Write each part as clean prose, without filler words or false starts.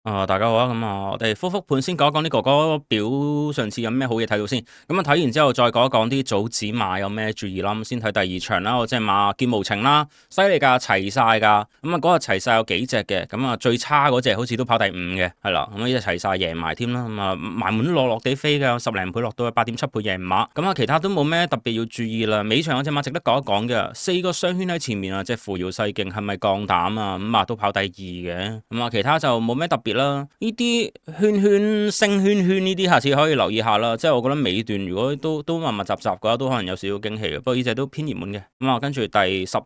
大家好啊，我哋復盤先講一講啲哥哥表上次有咩好嘢睇到先，咁睇完之後再講一講啲組子馬有咩注意啦。咁先睇第二場啦，我即係馬劍無情啦，犀利㗎，齊晒㗎。嗰日齊晒有幾隻嘅，最差嗰隻好似都跑第五嘅，係啦。呢隻齊晒贏埋添啦，埋門都落地飛㗎，10零倍落到去8.7倍贏馬。其他都冇咩特別要注意啦。尾場嗰隻馬值得講一講嘅，4個雙圈喺前面啊，即係扶搖世勁係咪降膽啊？都跑第二嘅，其他就冇咩特別。呢啲圈圈升圈圈呢啲，下次可以留意下啦。即係我覺得尾段如果都密密集集嘅話，都可能有少少驚喜嘅。不過呢隻都偏熱門嘅。跟住第十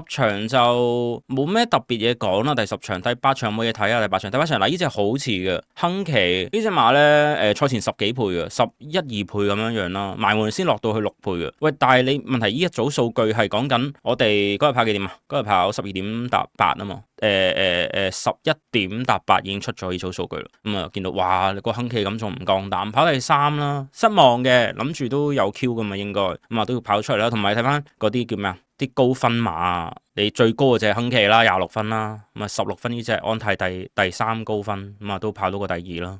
場就冇咩特別嘢講啦。第十場、第八場冇嘢睇啊。第八場嗱，呢隻好似嘅亨奇呢隻馬呢，賽前10幾倍嘅，11、2倍咁樣啦，埋門先落到去6倍嘅。喂，但係你問題呢一組數據係講緊我哋嗰日跑幾點啊？嗰日跑12.8啊嘛。11.8已經出咗呢組數據啦。見到哇，個亨奇咁仲唔降膽，跑第3啦，失望嘅，諗住都有 Q 噶嘛，應該都要跑出嚟啦。同埋睇翻嗰啲叫咩啊？啲高分馬，你最高嘅就係亨奇啦，26分啦。16分呢隻安泰第3高分，都跑到個第2啦。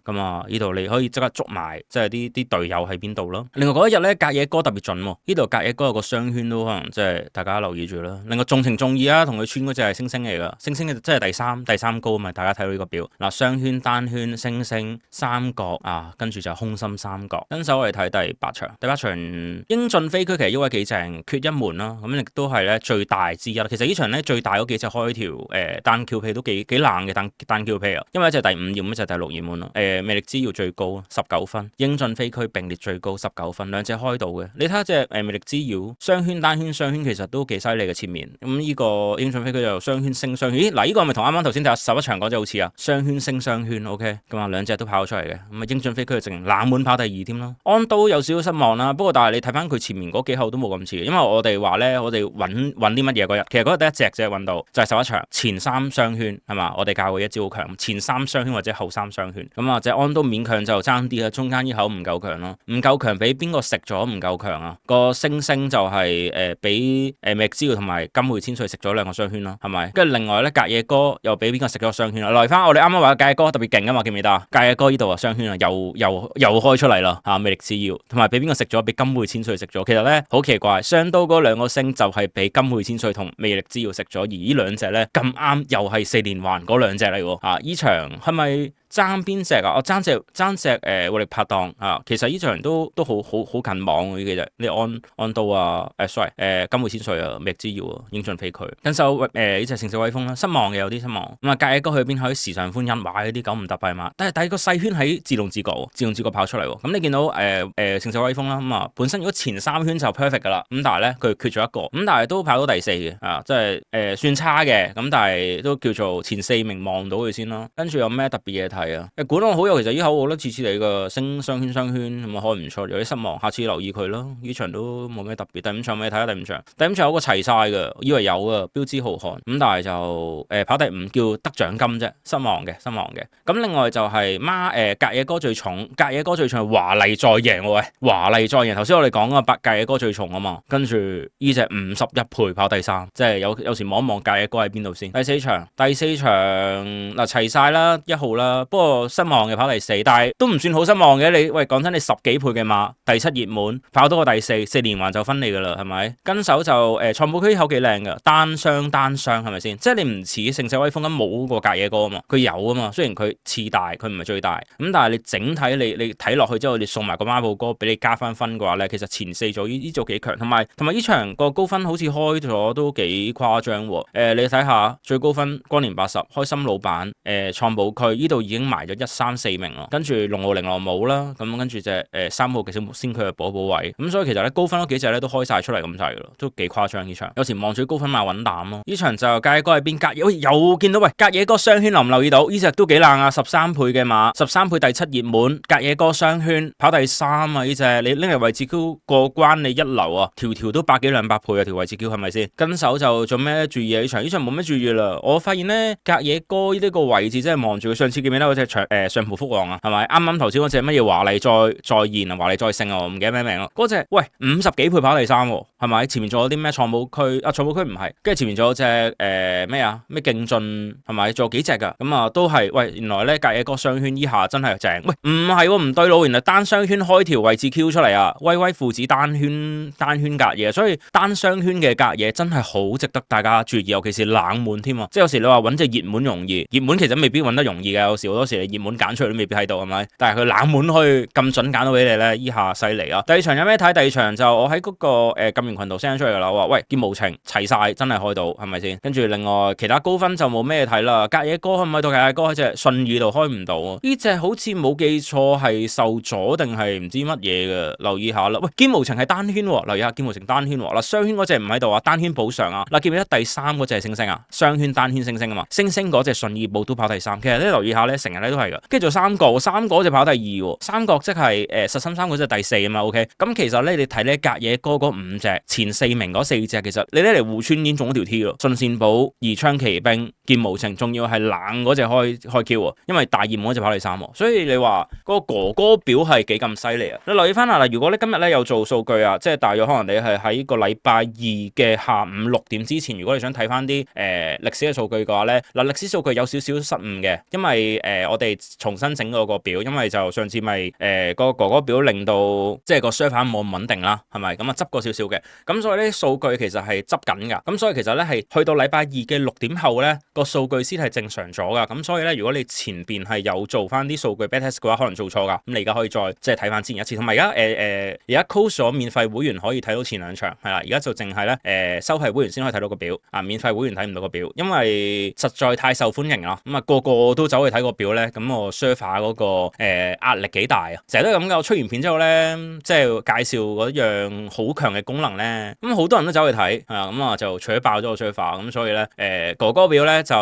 呢度你可以即刻捉埋，即係啲隊友喺邊度咯。另外嗰一日咧，隔野哥特別準喎。呢度隔野哥有個雙圈都可能即係大家留意住啦。另外重情重義啊，同佢穿嗰隻係星星嚟噶，星星嘅即係第三高嘛。大家睇到呢個表嗱，雙圈單圈星星三角跟住就空心三角。跟手我哋睇第八場英駿飛區其實呢位幾正，缺一門啦。亦都係咧最大之一。其實呢場咧最大嗰幾隻開條單橋皮都幾冷嘅單橋皮啊，因為一隻第5熱門，一隻第6熱門咯。魅力之耀最高19分，英駿飛區並列最高19分，兩隻開到嘅。你睇下隻魅力之耀雙圈單圈雙圈其實都幾犀利嘅前面。呢個英駿飛區就雙圈升雙圈，咦嗱，呢個係咪同啱啱頭先睇11場嗰隻好似啊？雙圈升雙圈 OK， 兩隻都跑出嚟嘅。英駿飛區就淨冷門跑第2添咯。安都有少少失望啦，不過但係你睇翻佢前面嗰幾口都冇咁似，因為我哋話咧，我哋揾啲乜嘢嗰日，其實嗰日得一隻啫揾到，就係11場前3雙圈係嘛？我哋教過一招好強，前3雙圈或者後3雙圈。隻安都勉強就爭啲啦，中間呢口唔夠強咯，唔夠強俾邊個食咗唔夠強啊？個星星就係俾魅力之耀同埋金匯千歲食咗2個雙圈咯，係咪？跟住另外咧，隔野哥又俾邊個食咗個雙圈啊？來翻我哋啱啱話隔野哥特別勁啊嘛，記唔記得啊？隔野哥呢度啊雙圈啊，又開出嚟啦嚇！魅力之耀同埋俾邊個食咗？俾金匯千歲食咗。其實咧好奇怪，雙刀嗰2個星就係俾金匯千歲同魅力之耀食咗，而呢兩隻咧咁啱又係4連環嗰2隻嚟喎。依場係咪爭邊隻啊？我爭隻活力拍檔啊！其實呢場都好近網嘅，其實你安刀啊，sorry 金匯千歲啊，魅力之耀啊，英駿飛區跟手呢隻盛世威風啦，失望嘅有啲失望。隔野哥去邊可以時尚歡欣買嗰啲9唔搭閉嘛？但係第二個細圈喺自動自覺跑出嚟喎。你見到盛世威風啦，本身如果前3圈就 perfect 噶啦，但係咧佢缺咗一個，但係都跑到第4嘅即係算差嘅，但係都叫做前4名望到佢先咯。跟住有咩特別嘢睇？管我好友，其實呢口我覺得次次嚟個升雙圈開唔出，有啲失望，下次留意佢咯。呢場都冇咩特別。第5場咪睇下第5場有個齊晒嘅，以為有啊標之豪漢但係就跑第5叫得獎金啫，失望嘅。咁另外就係隔野哥最重係華麗再贏喎，華麗再贏頭先我哋講啊，隔野哥最重啊嘛，跟住呢隻51倍跑第3，即係有時望一望隔野哥喺邊度先。第四場嗱齊晒啦，1號啦。不過失望嘅跑第4，但係都唔算好失望嘅。你講真，你10幾倍嘅馬，第7熱門跑到個第4連環就分你噶啦，係咪？跟手就創寶區口幾靚噶，單雙係咪先？即係你唔似盛世威風咁冇個隔野哥啊嘛，佢有啊嘛。雖然佢次大，佢唔係最大，咁但係你整體你睇落去之後，你送埋個孖寶哥俾你加翻分嘅話咧，其實前4組呢組幾強，同埋呢場個高分好似開咗都幾誇張喎。你睇下最高分光年80，開心老闆創寶區呢度已經埋咗1、3、4名咯，跟住龍傲玲瓏冇啦，咁跟住隻3號嘅先佢嘅補位，咁所以其實咧高分嗰幾隻咧都開晒出嚟咁滯咯，都幾誇張呢場。有時望住高分買穩膽咯。呢場就隔野哥喺邊？又見到隔野哥雙圈留唔留意到？呢隻都幾冷啊，13倍嘅馬，13倍第7熱門，隔野哥雙圈跑第3啊！呢隻你拎嚟位置 Q 過關你一流啊，條都100幾200倍啊條位置 Q 係咪先？跟手就做咩注意啊？呢場冇咩注意啦。我發現咧隔野哥呢個位置真係望住佢，上次記唔記得有隻上葡福王啊，係咪？啱啱頭先嗰隻乜嘢華麗再現啊，華麗再勝啊，我唔記得咩名咯。嗰隻喂50幾倍跑第三喎，係咪？前面仲有啲咩創寶區啊？創寶區唔係，跟住前面仲有隻咩啊？咩勁進係咪？仲有幾隻㗎？咁啊都係喂，原來咧隔野哥雙圈依下真係正。喂，唔係喎，唔對路，原來單雙圈開條位置 Q 出嚟啊！威威父子單圈隔野，所以單雙圈嘅隔野真係好值得大家注意，尤其是冷門添啊！即係有時你話揾隻熱門容易，熱門其實未必揾得容易嘅，有時好多時你熱門揀出嚟都未必喺度，係咪？但係佢冷門可以咁準揀到俾你咧，依下犀利啊！第二場有咩睇？第二場就我喺嗰個禁言群度 send 出嚟噶啦，我話喂劍無情齊晒，真係開到係咪先？跟住另外其他高分就冇咩睇啦。隔野哥開唔開到？隔野哥喺隻順義度開唔到啊！呢隻好似冇記錯係受阻定係唔知乜嘢嘅，留意下啦。喂，劍無情係單圈喎，留意下劍無情單圈喎。嗱，雙圈嗰隻唔喺度啊，單圈補償啊。嗱，記唔記得第三嗰隻係星星啊？雙圈單圈星星啊嘛，星星嗰隻順義部都跑第三。其實咧留意下咧，成日咧都係噶。跟住做三角嗰隻跑第二喎，三角即係實心三嗰隻第四啊嘛。OK，咁其實咧你睇咧隔野哥嗰5隻前4名嗰4隻，其實你咧嚟互穿已經中咗條 T 咯。信善寶、宜昌奇兵、劍無情，仲要係冷嗰隻開 Q 喎，因為大熱門嗰隻跑第三喎。所以你話嗰個哥哥表係幾咁犀利啊？你留意翻嗱，如果你今日咧有做數據啊，即係大約可能你係喺個禮拜二嘅下午6點之前，如果你想睇翻啲歷史嘅數據嘅話咧，嗱歷史數據有少少失誤嘅，因為我哋重新整嗰個表，因為就上次咪個哥哥表令到即係個 server 冇咁穩定啦，係咪？咁啊執過少少嘅，咁所以呢啲數據其實係執緊㗎，咁所以其實咧係去到禮拜二嘅6點後咧個數據先係正常咗㗎，咁所以咧如果你前邊係有做翻啲數據 backtest 嘅話，可能做錯㗎，咁你而家可以再即係睇翻之前一次，同埋而家而家 close 咗免費會員可以睇到前2場，係啦，而家就淨係咧收費會員先可以睇到個表，啊免費會員睇唔到個表，因為實在太受歡迎啦，咁啊個個都走去睇個表咧，咁我 server 嗰個壓力幾大啊，成日都係咁㗎，我出完片之後咧，即係介紹嗰樣好強嘅功能咧，咁好多人都走去睇，咁啊就除咗爆咗個 server，咁所以咧哥哥表咧就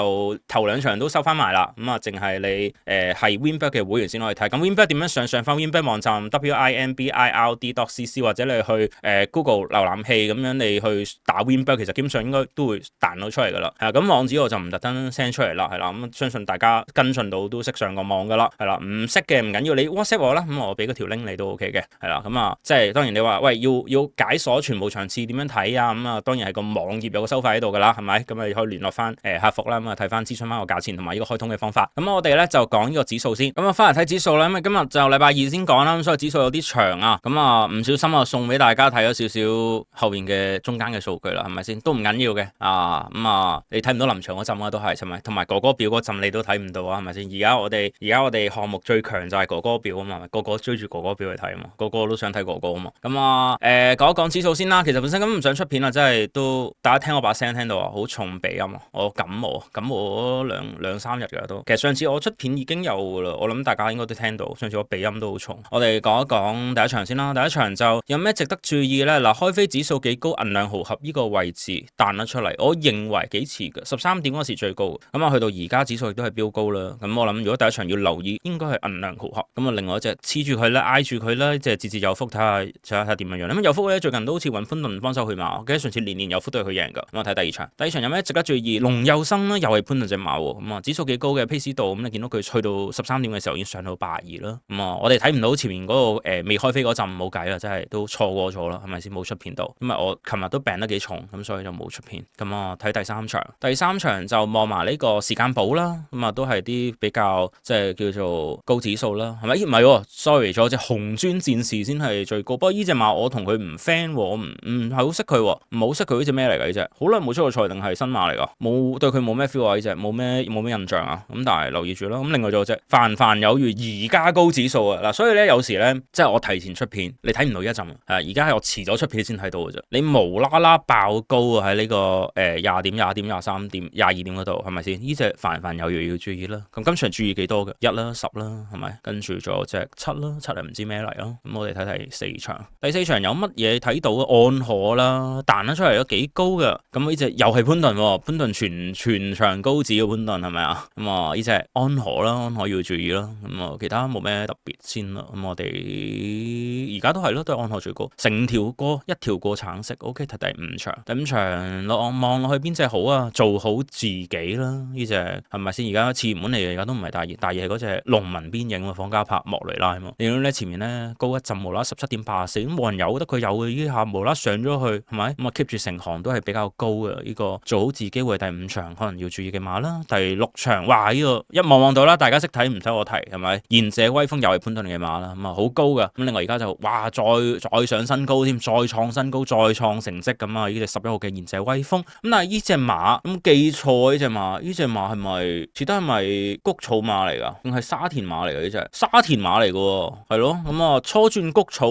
頭2場都收翻埋啦，咁啊淨係你係 Winbet 嘅會員先可以睇，咁 Winbet 點樣上翻 Winbet 網站 winbird.cc 或者你去Google 瀏覽器咁樣你去打 Winbet， 其實基本上應該都會彈到出嚟㗎啦，係啦，咁網址我就唔特登 send 出嚟啦，係啦，咁相信大家跟進到都識上個網㗎啦，係啦，唔識嘅唔緊要，你 WhatsApp 我啦，咁我俾嗰條 link 你都 OK 嘅，係啦，咁啊即係當然你話喂要解鎖全部場次點樣睇啊，咁啊當然係個網頁有個收費喺度㗎啦，係咪？咁你可以聯絡翻客服啦，咁啊睇翻諮詢翻個價錢同埋呢個開通嘅方法。咁我哋咧就講呢個指數先，咁啊翻嚟睇指數啦，因為今日就禮拜二先講啦，咁所以指數有啲長啊，咁啊唔小心啊送俾大家睇咗少少後邊嘅中間嘅數據啦，係咪先？都唔緊要嘅啊，咁啊你睇唔到臨場嗰陣啊都係，係咪？同埋哥哥表嗰陣你都睇唔到啊，係咪先？而家我哋項目最強就係哥哥表啊嘛，個個追住哥哥表去睇啊嘛，個個都想睇哥哥啊嘛，咁啊講一講指數先啦。其實本身咁唔想出片啊，真係都大家聽我把聲聽到啊，好重鼻音啊，我感冒咗兩三日㗎都。其實上次我出片已經有㗎啦，我諗大家應該都聽到。上次我鼻音都好重。我哋講一講第一場先啦。第一場就有咩值得注意呢？嗱，開飛指數幾高，銀兩毫合呢個位置彈咗出嚟，我認為幾遲嘅，13點嗰時最高。咁啊，去到而家指數亦都係飆高啦。咁我諗如果第一場要留意，應該係銀兩毫合。咁啊，另外一隻黐住佢啦，挨住佢啦，即係節節有福，睇下點樣樣。咁有福咧，最近都好似揾潘頓幫手去馬，我記得上次年有福都係佢贏㗎。咁我睇第二場，第二場有咩值得注意？龍佑生啦，又係潘頓隻馬喎。咁啊，指數幾高嘅 pace 度，咁你見到佢去到13點嘅時候已經上到82啦。咁啊，我哋睇唔到前面嗰個未開飛嗰陣冇計啦，真係都錯過咗啦，係咪先冇出片到？因為我琴日都病得幾重，咁所以就冇出片。咁啊，睇第三場，第三場就望埋呢個時間寶啦。咁啊，都係啲比較即係叫做高指數啦，係咪？唔係喎，sorry，仲有隻紅磚戰士先係最高。不過呢隻馬我同佢唔 friend，我唔係好識佢，唔好識佢呢隻咩嚟㗎？呢隻好耐冇出過賽定係新馬嚟㗎？冇對佢冇咩 feel 啊？呢隻冇咩印象啊？咁但係留意住啦。咁另外仲有隻凡凡有餘而家高指數啊！嗱，所以咧有時咧即係我提前出片，你睇唔到一陣，而家係我遲咗出片先睇到嘅啫。你無啦啦爆高啊喺呢個20點、23點、22點嗰度係咪先？呢隻凡凡有餘要注意啦。咁今場注意幾多嘅？1啦、10啦，係咪？跟住仲有隻7啦，7係唔知咩嚟咯。咁我哋睇第四場，第四場有乜嘢睇到啊？安可啦，彈得出嚟都幾高嘅。咁呢隻又係潘頓喎，潘頓全場高指嘅潘頓係咪啊？咁啊呢隻安可啦，安可要注意啦。咁啊其他冇咩特別先啦。咁我哋而家都係咯，都係安可最高。成條過一條過橙色 ，OK。睇第五場，第五場望落去邊隻好啊？做好自己啦，呢隻係咪先？而家熱門嚟，而家都都唔係大熱，大熱係嗰隻農民邊影喎，方嘉柏莫雷拉嘛。你見到咧前面咧高一陣無啦17.84，咁冇人有得佢有嘅呢下無啦上咗去係咪？咁啊 keep 住成行都係比較高嘅，呢個做好自己會係第5場可能要注意嘅馬啦。第6場哇呢個一望到啦，大家識睇唔使我提係咪？賢者威風又係潘頓嘅馬啦，咁啊好高㗎。咁另外而家就哇再上新高添，再創新高，再創成績咁啊！呢隻11號嘅賢者威風咁，但係呢隻馬咁記錯呢隻馬，呢隻馬係咪似得係咪谷草馬嚟㗎？定係沙田馬嚟㗎？呢隻沙田馬嚟㗎喎，係咯。咁啊初轉谷草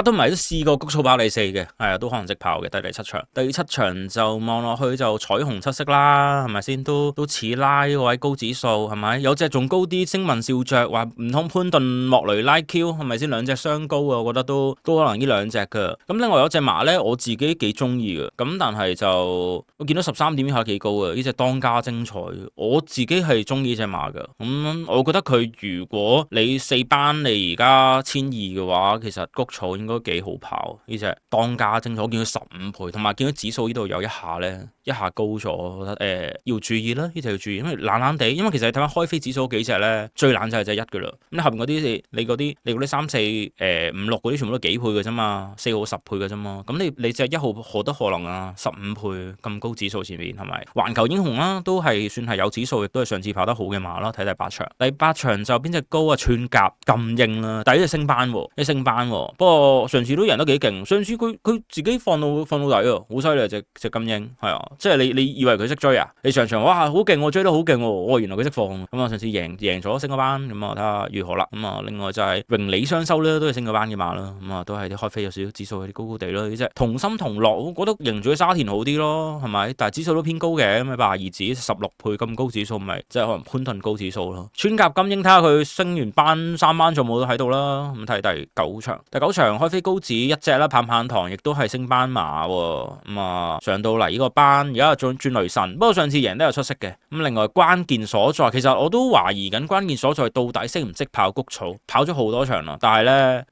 都唔係都試過谷草跑第4嘅，係啊都可能識跑嘅。第7場，第7場就望落去就彩虹七色啦，係咪先？都似拉呢個位高指數係咪？有隻仲高啲，星雲笑着話唔通潘頓莫雷拉 Q 係咪先？兩隻雙高啊，我覺得都可能呢兩隻㗎。咁另外有隻馬咧，我自己幾中意嘅，咁但係就我見到13點以下幾高啊！呢隻當家精彩，我自己係中意呢隻馬㗎。咁我覺得佢如果你4班你而家1200嘅話，其實谷草應該幾好跑。呢隻當家精彩，我見佢15倍，同埋見到指數呢度有一下咧，一下高咗，我覺得要注意啦，呢隻要注意，因為懶地，因為其實你睇翻開飛指數幾隻咧，最懶就係隻1㗎啦。咁後邊嗰啲你嗰啲3、4、5、6嗰啲全部都幾倍㗎啫嘛，4號10倍㗎啫嘛。咁你隻1號何德何能啊？15倍咁高指數前面係咪？環球英雄啦，都係算係有指數，亦都係上次跑得好嘅馬啦。睇第8場，第8場就邊隻高啊？寸甲咁硬啦，第一隻升班喎，一升班喎。不過上次都贏得幾勁，上次佢自己放到底啊，好犀利啊！隻金英係啊，即係你以為佢識追啊？你上場哇好勁喎，追得好勁喎，原來佢識放。咁啊上次贏咗升個班，咁啊睇下如何啦。咁啊另外就係榮理雙收咧，都係升個班嘅馬啦。咁啊都係啲開飛有少少指數有啲高高地咯。呢隻同心同樂，我覺得贏住沙田好啲咯，係咪？但係指數都偏高嘅，咁啊82指16倍咁高指數，咪即係可能潘頓高指數咯。穿甲金英睇下佢升完班3班仲冇都喺度啦。咁睇第9場，第9場開飛高指一隻啦，棒棒堂亦都係升班馬喎。咁啊上到嚟呢個班，而家轉雷神，不過上次贏都有出色嘅。咁另外關鍵所在，其實我都懷疑緊關鍵所在到底識唔識跑谷草，跑咗好多場啦。但係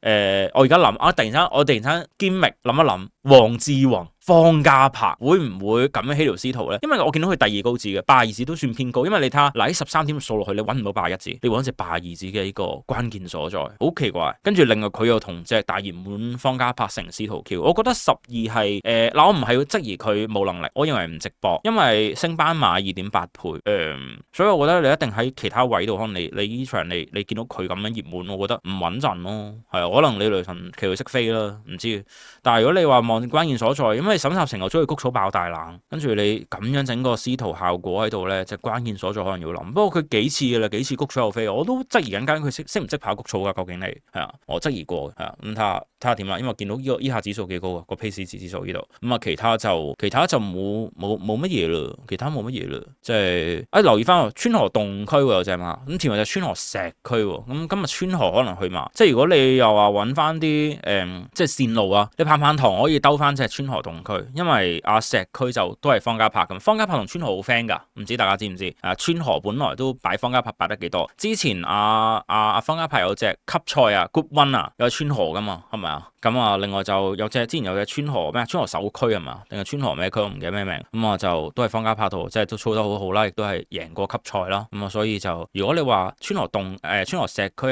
咧我而家諗突然間堅覓諗一諗，黃志宏、方嘉柏會唔會咁樣起條司徒咧？因為我見到佢第2高指嘅82指都算偏高，因為你睇下嗱喺13點數落去，你揾唔到81指，你揾隻82指嘅呢個關鍵所在，好奇怪。跟住另外佢又同隻大熱門方嘉柏成司徒 Q， 我覺得12係嗱，我唔係要質疑佢冇能力，我認為唔值博，因為升班馬2.8倍，所以我覺得你一定喺其他位度，可能你呢場你見到佢咁樣熱門，我覺得唔穩陣咯，係啊，可能你雷神騎佢識飛啦，唔知。但係如果你話望關鍵所在，因為沈集成又中意谷草爆大冷，跟住你咁樣整個司徒效果喺度咧，就關鍵所在可能要諗。不過佢幾次嘅啦，幾次谷草又飛，我都質疑緊佢識唔識跑谷草噶，究竟你係啊？我質疑過係啊，咁睇下點啦。因為見到呢下指數幾高啊，個 pace 指數呢度，咁啊其他就冇乜嘢啦，其他冇乜嘢啦，即係留意翻川河洞區有隻馬，咁前面就川河石區，咁今日川河可能去馬，即係如果你又話揾翻啲即係線路啊，你棒棒堂可以兜翻隻川河洞區，因為石區就都係方嘉柏咁，方嘉柏同川河好 friend 噶，唔知大家知唔知？川河本來都擺方嘉柏擺得幾多，之前方嘉柏有隻級賽啊 Good One 啊，有川河噶嘛，係咪啊？咁啊，另外就之前有隻川河咩川河首區係嘛？定係川河咩區？我唔記得咩名。咁啊就都係方嘉柏度，即係都操得好好啦，亦都係贏過級賽啦。咁啊，所以就如果你話川河石區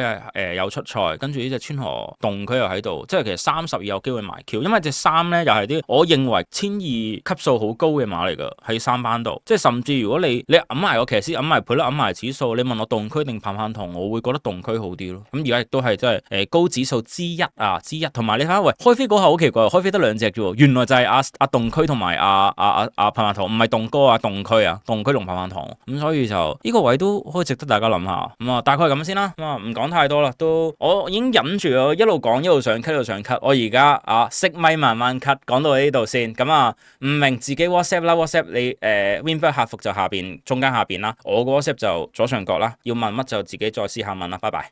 有出賽，跟住呢隻川河洞區又喺度，即係其實32有機會埋 Q，因為隻3咧又係啲我認為1200級數好高嘅馬嚟㗎，喺3班度，即係甚至如果你揞埋個騎師揞埋賠率揞埋指數，你問我洞區定棒棒堂，我會覺得洞區好啲咯。咁而家亦都係即係高指數之一，同埋你睇下喂，開飛嗰下好奇怪，開飛得2隻啫喎，原來就係阿洞區同埋棒棒堂，唔係洞哥洞區同棒棒堂，咁所以就呢個位都可以值得大家諗下。咁啊大概係咁先啦，咁啊唔講太多啦，都我已經忍住我一路講一路上 cut 一路上 cut，我而家熄咪慢慢 cut，講到呢度先。咁啊唔明自己 WhatsApp 啦，WhatsApp 你Winbird 客服就中間下邊啦，我個 WhatsApp 就左上角啦，要問乜就自己再私下問啦，拜拜。